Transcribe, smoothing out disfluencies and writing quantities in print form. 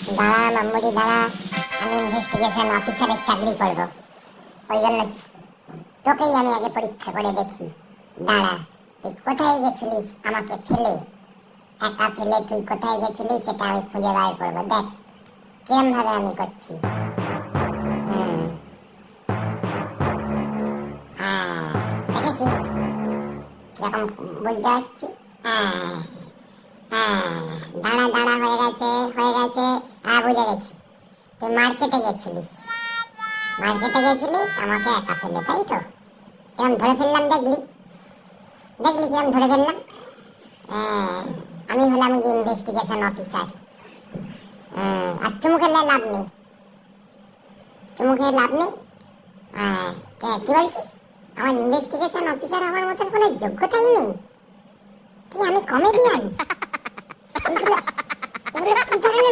দাঁড়া মাম্মুটি দাঁড়া, আমি ইনভেস্টিগেশন অফিসারের চাকরি করব, ওই জন্য তোকেই আমি আগে পরীক্ষা করে দেখি। দাঁড়া, তুই কোথায় গেছিলিস আমাকে ফেলে, একা ফেলে তুই কোথায় গেছিলিস সেটা আমি খুঁজে বার করবো। দেখ কিরম ভাবে আমি করছি। হুম, হ্যাঁ, দেখেছিস কিরকম বুঝতে পারছি। হ্যাঁ হ্যাঁ, দাঁড়া দাঁড়া, হয়ে গেছে হয়ে গেছে। হ্যাঁ, বুঝে গেছি, তুই মার্কেটে গেছিলিস, মার্কেটে গেছিলিস আমাকে একা ফেলে, তাই তো? কিরম ধরে ফেললাম দেখলি, দেখলি কিরম ধরে ফেললাম। হ্যাঁ, আমি হলাম কি ইনভেস্টিগেশন অফিসার। আর চুমু খেলে লাভ নেই, চুমু খেয়ে লাভ নেই। হ্যাঁ, কি বলছিস? আমার ইনভেস্টিগেশন অফিসার হওয়ার মতন কোনো যোগ্যতাই নেই? কি আমি কমেডিয়ান? এগুলো এগুলো কি ধরনের